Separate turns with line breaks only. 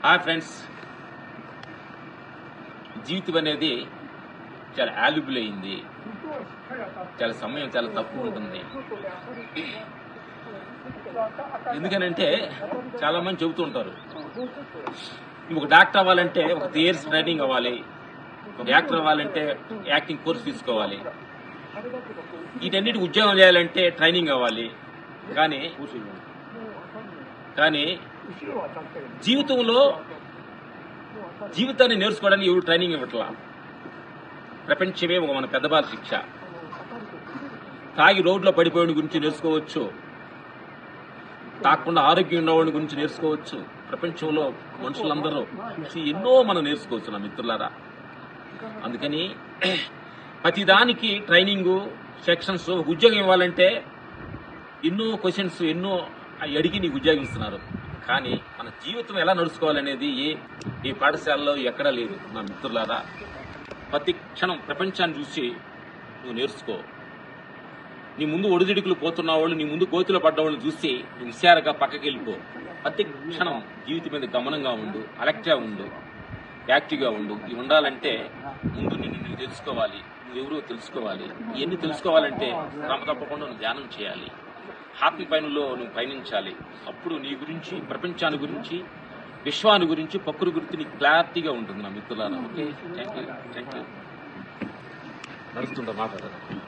Hi friends, జీవితం అనేది చాలా వాల్యుబుల్ అయింది. చాలా సమయం చాలా తక్కువ ఉంటుంది. ఎందుకనంటే చాలా మంది చెబుతూ ఉంటారు, ఒక డాక్టర్ అవ్వాలంటే ఒక 3 years ట్రైనింగ్ అవ్వాలి, ఒక యాక్టర్ అవ్వాలంటే యాక్టింగ్ కోర్స్ తీసుకోవాలి, వీటన్నిటి ఉద్యోగం చేయాలంటే ట్రైనింగ్ అవ్వాలి. కానీ జీవితంలో జీవితాన్ని నేర్చుకోవడానికి ఎవరు ట్రైనింగ్ ఇవ్వట్లా. ప్రపంచమే ఒక మన పెద్దబాల శిక్ష. తాగి రోడ్లో పడిపోయిన గురించి నేర్చుకోవచ్చు, తాకుండా ఆరోగ్యం ఉన్నవాడి గురించి నేర్చుకోవచ్చు. ప్రపంచంలో మనుషులందరూ ఎన్నో మనం నేర్చుకోవచ్చు నా మిత్రులారా. అందుకని ప్రతిదానికి ట్రైనింగు, సెక్షన్స్. ఉద్యోగం ఇవ్వాలంటే ఎన్నో క్వశ్చన్స్, ఎన్నో అడిగి నీకు ఉద్యోగం ఇస్తున్నారు. కానీ మన జీవితం ఎలా నడుచుకోవాలనేది ఏ పాఠశాలలో ఎక్కడా లేదు నా మిత్రులారా. ప్రతి క్షణం ప్రపంచాన్ని చూసి నువ్వు నేర్చుకో. నీ ముందు ఒడిదిడుకులు పోతున్న వాళ్ళు, నీ ముందు కోతిలో పడ్డ వాళ్ళని చూసి నువ్వు విశారగా పక్కకి వెళ్ళిపో. ప్రతి క్షణం జీవితం మీద గమనంగా ఉండు, అలెక్ట్గా ఉండు, యాక్టివ్గా ఉండు. ఇవి ఉండాలంటే ముందు నిన్ను తెలుసుకోవాలి, నువ్వెవరో తెలుసుకోవాలి. ఇవన్నీ తెలుసుకోవాలంటే క్రమ తప్పకుండా నువ్వు ధ్యానం చేయాలి, ఆత్మ పైనలో నువ్వు పయనించాలి. అప్పుడు నీ గురించి, ప్రపంచాన్ని గురించి, విశ్వాన్ని గురించి, ప్రకృతి గురించి నీకు క్లారిటీగా ఉంటుంది నా మిత్రులారా. Okay, thank you. నడుస్తుంటా మాట్లాడారు.